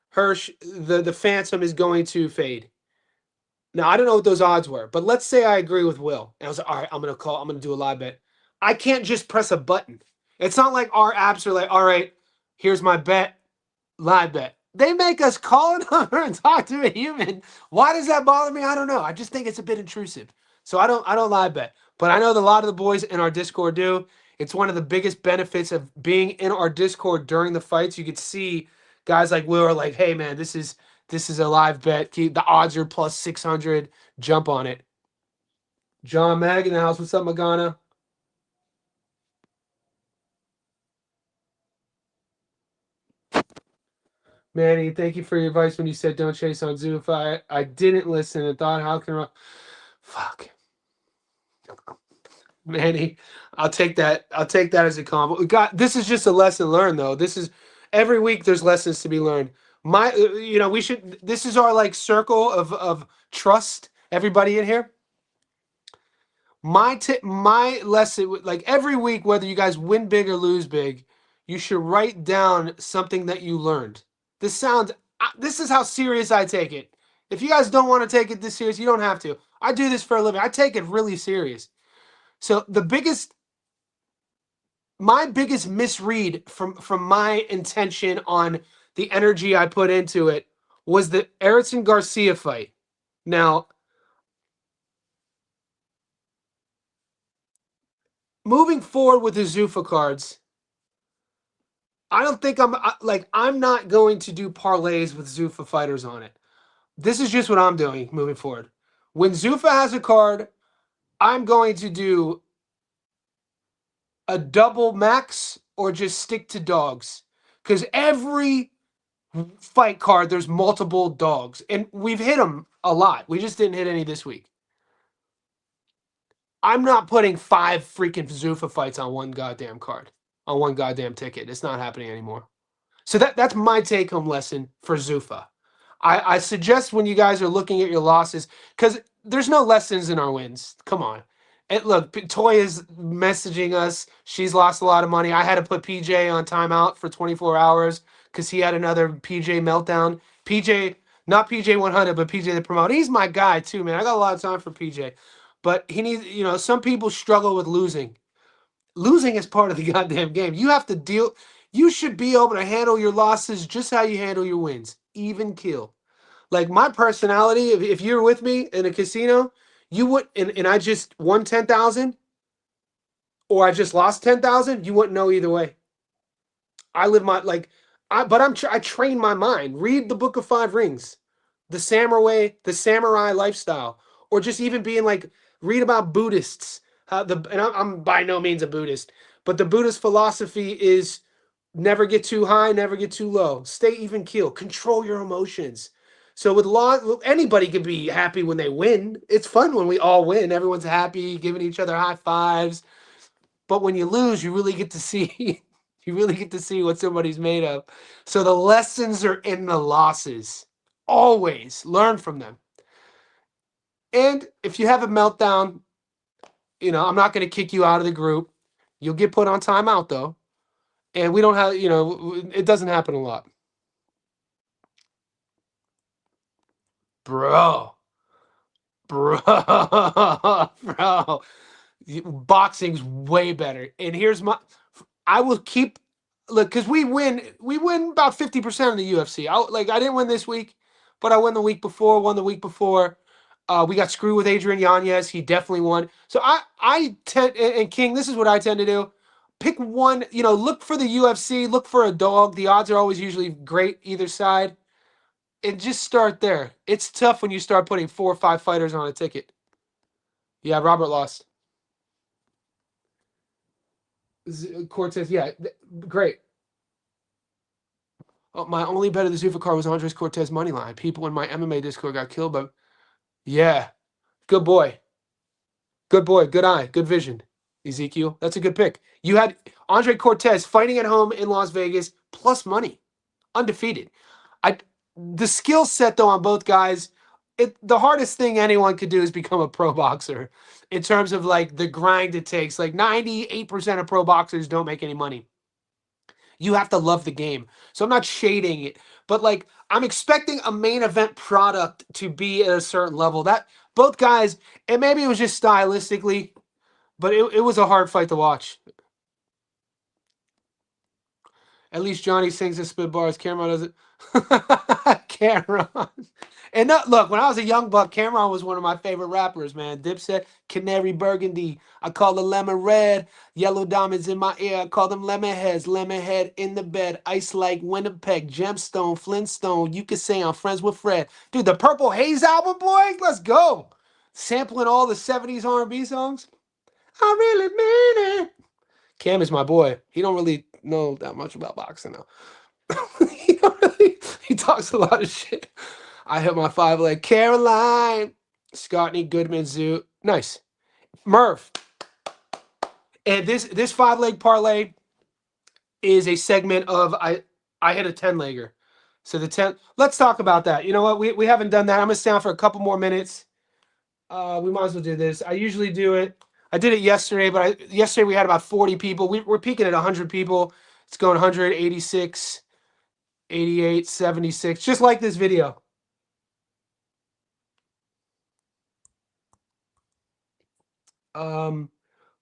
Hirsch, the Phantom is going to fade. Now I don't know what those odds were, but let's say I agree with Will. And I was like, all right, I'm gonna do a live bet. I can't just press a button. It's not like our apps are like, all right, here's my bet, live bet. They make us call a number and talk to a human. Why does that bother me? I don't know. I just think it's a bit intrusive. So I don't live bet. But I know that a lot of the boys in our Discord do. It's one of the biggest benefits of being in our Discord during the fights. You could see guys like Will are like, hey man, this is a live bet. The odds are plus 600. Jump on it. John Mag in the house. What's up, Magana? Manny, thank you for your advice when you said don't chase on Zoo. If I didn't listen and thought, how can I... Fuck. Manny, I'll take that. I'll take that as a compliment. This is just a lesson learned, though. This is every week. There's lessons to be learned. We should. This is our like circle of trust. Everybody in here. My lesson, like every week, whether you guys win big or lose big, you should write down something that you learned. This is how serious I take it. If you guys don't want to take it this serious, you don't have to. I do this for a living. I take it really serious. So my biggest misread from my intention on the energy I put into it was the Erickson Garcia fight. Now, moving forward with the Zuffa cards, I don't think I'm not going to do parlays with Zuffa fighters on it. This is just what I'm doing moving forward. When Zuffa has a card, I'm going to do a double max or just stick to dogs. Because every fight card, there's multiple dogs. And we've hit them a lot. We just didn't hit any this week. I'm not putting 5 freaking Zuffa fights on one goddamn card, on one goddamn ticket. It's not happening anymore. So that's my take-home lesson for Zuffa. I suggest when you guys are looking at your losses, because there's no lessons in our wins. Come on. And look, Toya's messaging us. She's lost a lot of money. I had to put PJ on timeout for 24 hours because he had another PJ meltdown. PJ, not PJ 100, but PJ the promoter. He's my guy too, man. I got a lot of time for PJ. But he needs, some people struggle with losing. Losing is part of the goddamn game. You have to deal. You should be able to handle your losses just how you handle your wins. Even kill. Like my personality, if you're with me in a casino, you would, and I just won 10,000 or I just lost 10,000, you wouldn't know either way. I live my, I train my mind. Read the Book of Five Rings, the samurai lifestyle, or just even being like, read about Buddhists. I'm by no means a Buddhist, but the Buddhist philosophy is never get too high, never get too low. Stay even keel. Control your emotions. So with anybody can be happy when they win. It's fun when we all win. Everyone's happy, giving each other high fives. But when you lose, you really get to see you really get to see what somebody's made of. So the lessons are in the losses. Always learn from them. And if you have a meltdown, I'm not going to kick you out of the group. You'll get put on timeout though. And we don't have, it doesn't happen a lot. Bro. Boxing's way better. And I will keep, look, because we win about 50% of the UFC. I didn't win this week, but I won the week before, won the week before. We got screwed with Adrian Yanez. He definitely won. So I tend, and King, this is what I tend to do. Pick one, look for the UFC, look for a dog. The odds are always usually great either side. And just start there. It's tough when you start putting 4 or 5 fighters on a ticket. Yeah, Robert lost. Cortez, yeah, great. Oh, my only bet of the Zuffa card was Andres Cortez money line. People in my MMA Discord got killed, but yeah, good boy. Good boy, good eye, good vision. Ezekiel, that's a good pick. You had Andre Cortez fighting at home in Las Vegas, plus money, undefeated. The skill set though on both guys, the hardest thing anyone could do is become a pro boxer in terms of like the grind it takes. Like 98% of pro boxers don't make any money. You have to love the game. So I'm not shading it, but like I'm expecting a main event product to be at a certain level. That both guys, and maybe it was just stylistically, but it was a hard fight to watch. At least Johnny sings and spit bars. Cameron doesn't. Cameron. And no, look, when I was a young buck, Cameron was one of my favorite rappers, man. Dipset, Canary Burgundy. I call the lemon red. Yellow diamonds in my ear. I call them lemon heads. Lemon head in the bed. Ice like Winnipeg. Gemstone, Flintstone. You could say I'm friends with Fred. Dude, the Purple Haze album, boy. Let's go. Sampling all the 70s R&B songs. I really mean it. Cam is my boy. He don't really know that much about boxing now. He talks a lot of shit. I hit my 5-leg. Caroline. Scottney, Goodman, Zoo. Nice. Murph. And this 5-leg parlay is a segment of I hit a 10-legger. So the 10. Let's talk about that. You know what? We haven't done that. I'm gonna stay on for a couple more minutes. We might as well do this. I usually do it. I did it yesterday, but yesterday we had about 40 people. We're peaking at 100 people. It's going 186, 88, 76, just like this video.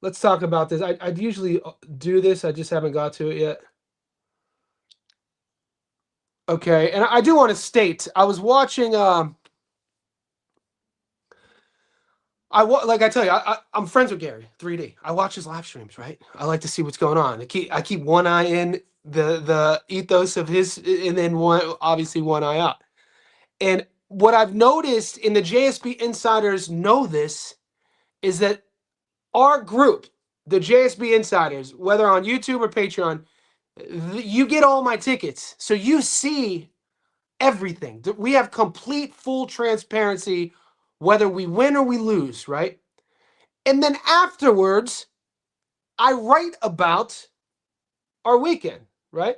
Let's talk about this. I'd usually do this. I just haven't got to it yet. Okay, and I do want to state, I was watching. Like I tell you, I'm friends with Gary 3D. I watch his live streams, right? I like to see what's going on. I keep one eye in the ethos of his, and then obviously one eye out. And what I've noticed, in the JSB insiders know this, is that our group, the JSB insiders, whether on YouTube or Patreon, you get all my tickets, so you see everything. We have complete, full transparency, whether we win or we lose, right? And then afterwards, I write about our weekend, right?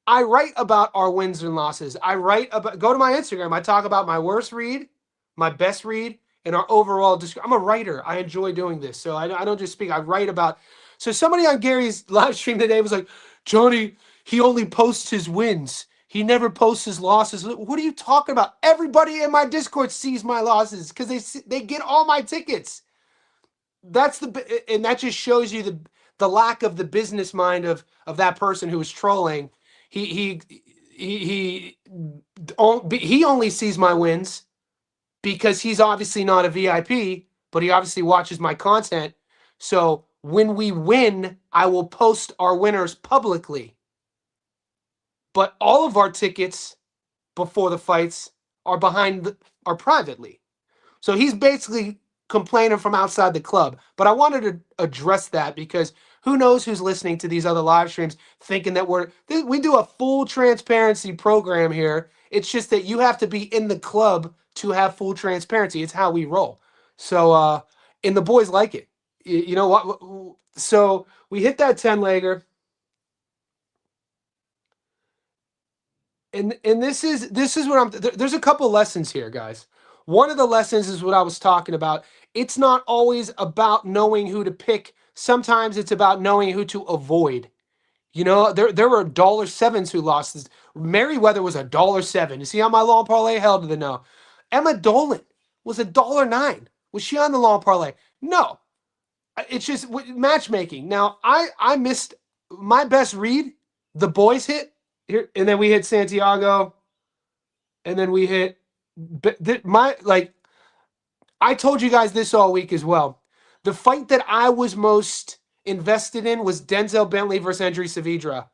I write about our wins and losses. I write about, go to my Instagram. I talk about my worst read, my best read, and our overall. I'm a writer. I enjoy doing this. So I don't just speak. I write about. So somebody on Gary's live stream today was like, Johnny, he only posts his wins. He never posts his losses. What are you talking about? Everybody in my Discord sees my losses because they get all my tickets. And that just shows you the lack of the business mind of that person who was trolling. He only sees my wins because he's obviously not a VIP, but he obviously watches my content. So when we win, I will post our winners publicly. But all of our tickets before the fights are privately. So he's basically complaining from outside the club. But I wanted to address that because who knows who's listening to these other live streams thinking that we do a full transparency program here. It's just that you have to be in the club to have full transparency. It's how we roll. So, and the boys like it. You know what? So we hit that 10-legger. And this is what there's a couple lessons here, guys. One of the lessons is what I was talking about. It's not always about knowing who to pick. Sometimes it's about knowing who to avoid. You know, there were $7s who lost this. Merriweather was $7. You see on my long parlay? Hell to the no. Emma Dolan was $9. Was she on the long parlay? No. It's just matchmaking. Now, I missed my best read. The boys hit. Here, and then we hit Santiago, and then we hit I told you guys this all week as well. The fight that I was most invested in was Denzel Bentley versus Andrei Saavedra.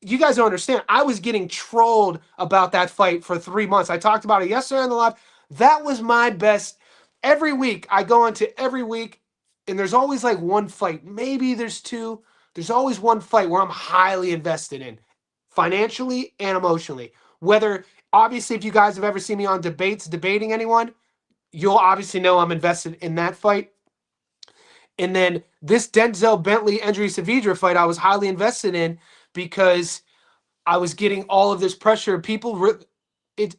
You guys don't understand. I was getting trolled about that fight for 3 months. I talked about it yesterday on the live. That was my best. Every week, I go into every week, and there's always like one fight. Maybe there's two. There's always one fight where I'm highly invested in, financially and emotionally. Obviously, if you guys have ever seen me on debates debating anyone, you'll obviously know I'm invested in that fight. And then this Denzel Bentley Andrei Saavedra fight, I was highly invested in because I was getting all of this pressure.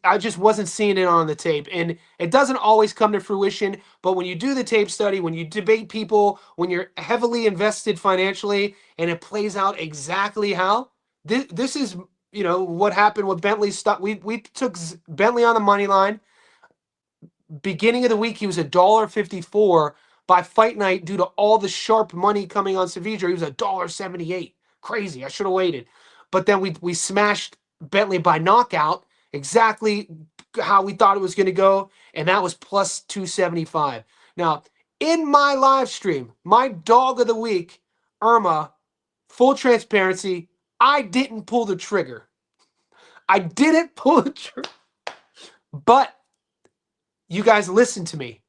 I just wasn't seeing it on the tape. And it doesn't always come to fruition, but when you do the tape study, when you debate people, when you're heavily invested financially and it plays out exactly how, this is, what happened with Bentley stuff. We took Bentley on the money line. Beginning of the week, he was $1.54. By fight night, due to all the sharp money coming on Savidra, he was $1.78. Crazy. I should have waited. But then we smashed Bentley by knockout, exactly how we thought it was going to go, and that was plus 275. Now, in my live stream, my dog of the week, Irma, full transparency, I didn't pull the trigger. I didn't pull the trigger. But you guys listen to me.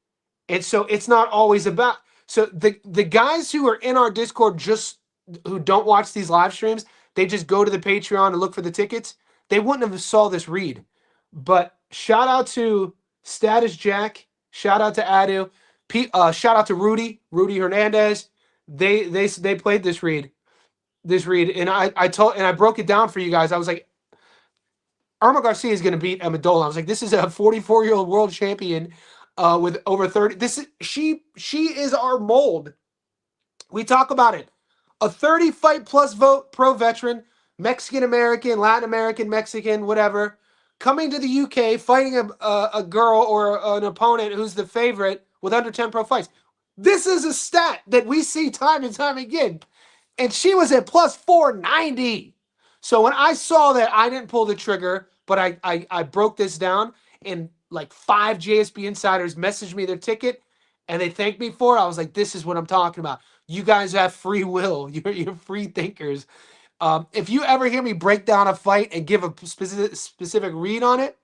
And so it's not always about, so the guys who are in our Discord, just who don't watch these live streams, they just go to the Patreon and look for the tickets. They wouldn't have saw this read. But shout out to Status Jack, shout out to Adu, shout out to Rudy Hernandez. They played this read, and I broke it down for you guys. I was like, Irma Garcia is going to beat Amendola. I was like, this is a 44-year-old world champion with over 30. She is our mold. We talk about it. A 30 fight plus vote pro veteran, Mexican American, Latin American, Mexican, whatever, coming to the UK, fighting a girl or an opponent who's the favorite with under 10 pro fights. This is a stat that we see time and time again. And she was at plus 490. So when I saw that, I didn't pull the trigger, but I broke this down, and like 5 JSB insiders messaged me their ticket and they thanked me for it. I was like, this is what I'm talking about. You guys have free will. You're free thinkers. If you ever hear me break down a fight and give a specific read on it,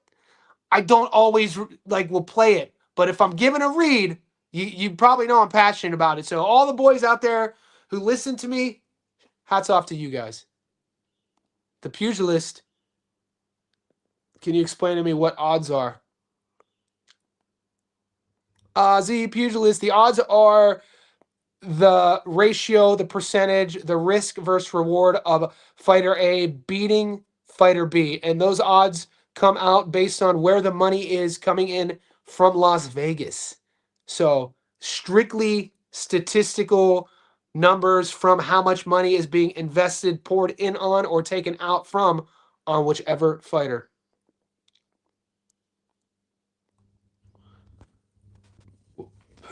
I don't always will play it. But if I'm giving a read, you probably know I'm passionate about it. So all the boys out there who listen to me, hats off to you guys. The pugilist. Can you explain to me what odds are? The pugilist. The odds are the ratio, the percentage, the risk versus reward of fighter A beating fighter B. And those odds come out based on where the money is coming in from Las Vegas. So strictly statistical numbers from how much money is being invested, poured in on, or taken out from on whichever fighter.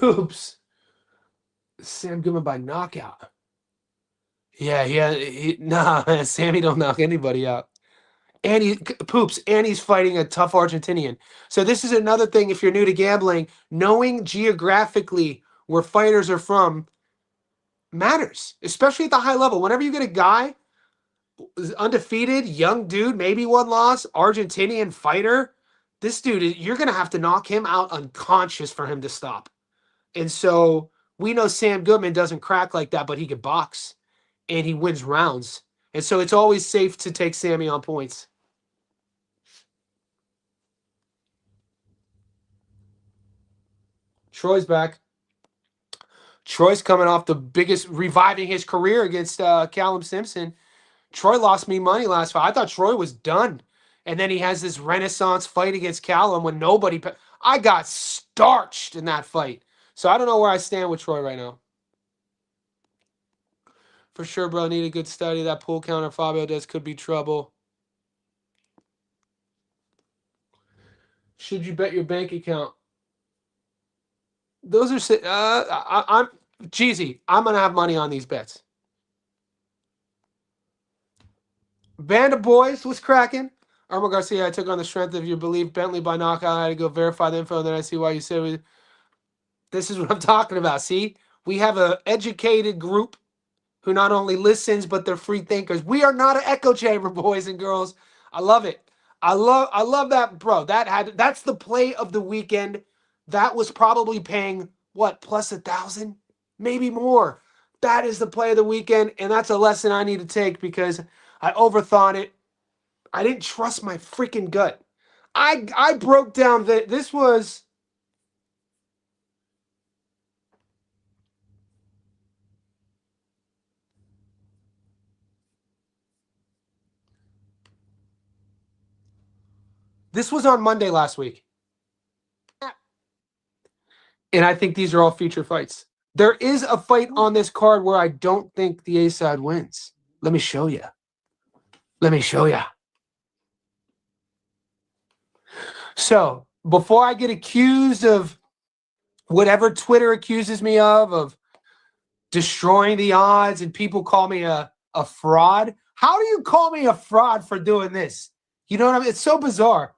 Oops. Sam Goodman by knockout. Yeah, nah, Sammy don't knock anybody out. And he's fighting a tough Argentinian. So this is another thing, if you're new to gambling, knowing geographically where fighters are from matters, especially at the high level. Whenever you get a guy, undefeated, young dude, maybe one loss, Argentinian fighter, this dude, you're going to have to knock him out unconscious for him to stop. And so we know Sam Goodman doesn't crack like that, but he can box and he wins rounds. And so it's always safe to take Sammy on points. Troy's back. Troy's coming off the biggest, reviving his career against Callum Simpson. Troy lost me money last fight. I thought Troy was done. And then he has this renaissance fight against Callum when nobody... I got starched in that fight. So I don't know where I stand with Troy right now. For sure, bro. Need a good study. That pool counter Fabio does could be trouble. Should you bet your bank account? Those are... I'm Jeezy, I'm going to have money on these bets. Band of boys was cracking. Armand Garcia, I took on the strength of your belief. Bentley by knockout. I had to go verify the info, and then I see why you said it. This is what I'm talking about. See, we have an educated group who not only listens, but they're free thinkers. We are not an echo chamber, boys and girls. I love it. I love that, bro. That's the play of the weekend. That was probably paying what, plus 1,000, maybe more. That is the play of the weekend, and that's a lesson I need to take because I overthought it. I didn't trust my freaking gut. I broke down that this was This was on Monday last week. And I think these are all feature fights. There is a fight on this card where I don't think the A side wins. Let me show you. Let me show you. So before I get accused of whatever Twitter accuses me of destroying the odds and people call me a fraud. How do you call me a fraud for doing this? You know what I mean? It's so bizarre.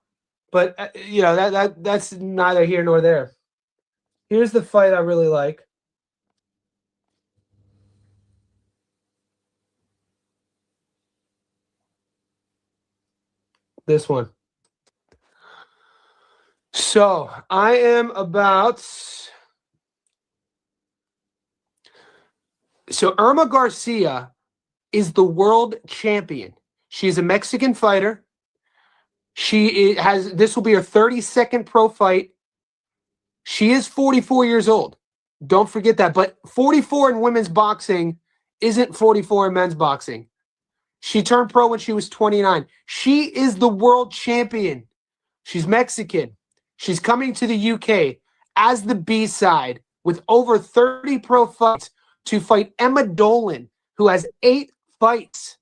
But, you know, that's neither here nor there. Here's the fight I really like. This one. So I am about. So Irma Garcia is the world champion. She's a Mexican fighter. This will be her 32nd pro fight. She is 44 years old. Don't forget that. But 44 in women's boxing isn't 44 in men's boxing. She turned pro when she was 29. She is the world champion. She's Mexican. She's coming to the UK as the B-side with over 30 pro fights to fight Emma Dolan, who has 8 fights.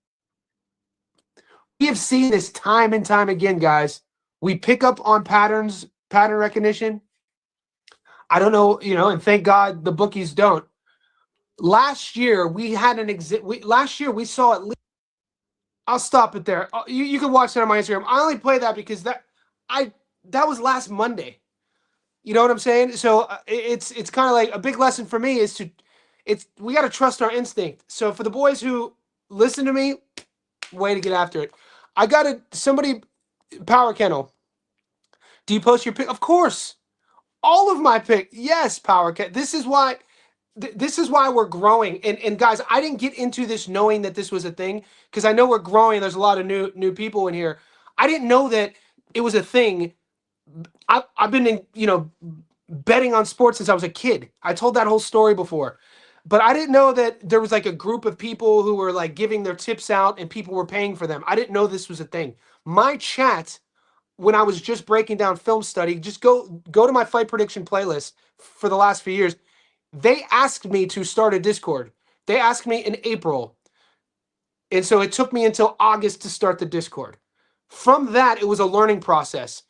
We have seen this time and time again, guys. We pick up on pattern recognition. I don't know, and thank God the bookies don't. Last year, we had last year we saw at least. I'll stop it there. You can watch that on my Instagram. I only play that because that was last Monday. You know what I'm saying? So it's kind of like a big lesson for me is we got to trust our instinct. So for the boys who listen to me, way to get after it. I got somebody, Power Kennel. Do you post your pick? Of course. All of my pick. Yes, Power Kennel. This is why we're growing. And guys, I didn't get into this knowing that this was a thing because I know we're growing. There's a lot of new people in here. I didn't know that it was a thing. I've been betting on sports since I was a kid. I told that whole story before. But I didn't know that there was like a group of people who were like giving their tips out and people were paying for them. I didn't know this was a thing. My chat, when I was just breaking down film study, just go to my fight prediction playlist for the last few years. They asked me to start a Discord. They asked me in April. And so it took me until August to start the Discord. From that, it was a learning process.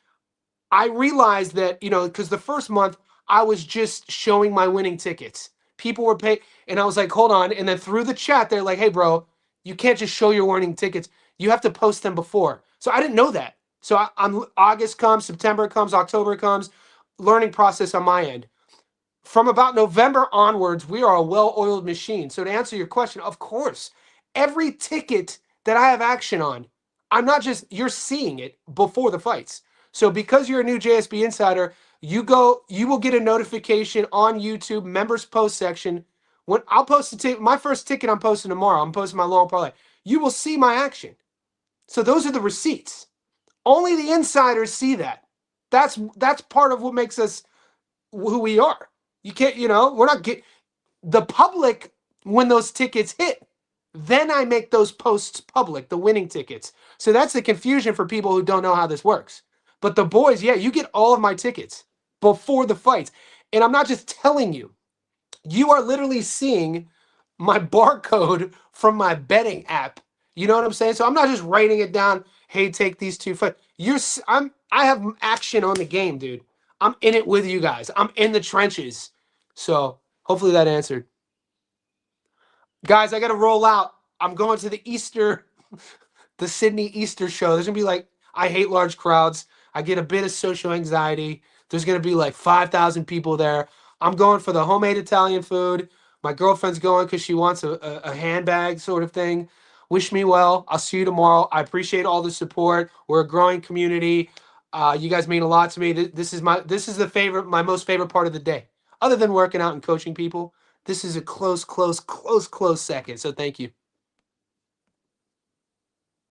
I realized that, because the first month I was just showing my winning tickets. People were paying, and I was like, hold on. And then through the chat, they're like, hey, bro, you can't just show your winning tickets. You have to post them before. So I didn't know that. So I'm August comes, September comes, October comes, learning process on my end. From about November onwards, we are a well-oiled machine. So to answer your question, of course, every ticket that I have action on, you're seeing it before the fights. So because you're a new JSB Insider, you will get a notification on YouTube, members post section. When I'll post my first ticket I'm posting tomorrow, I'm posting my long parlay. You will see my action. So those are the receipts. Only the insiders see that. That's part of what makes us who we are. You can't, we're not the public when those tickets hit. Then I make those posts public, the winning tickets. So that's the confusion for people who don't know how this works. But the boys, yeah, you get all of my tickets before the fights. And I'm not just telling you. You are literally seeing my barcode from my betting app. You know what I'm saying? So I'm not just writing it down, hey, take these 2 fights. I have action on the game, dude. I'm in it with you guys. I'm in the trenches. So hopefully that answered. Guys, I got to roll out. I'm going to the Sydney Easter show. There's going to be I hate large crowds. I get a bit of social anxiety. There's going to be 5,000 people there. I'm going for the homemade Italian food. My girlfriend's going because she wants a handbag sort of thing. Wish me well. I'll see you tomorrow. I appreciate all the support. We're a growing community. You guys mean a lot to me. This is my most favorite part of the day. Other than working out and coaching people, this is a close second. So thank you.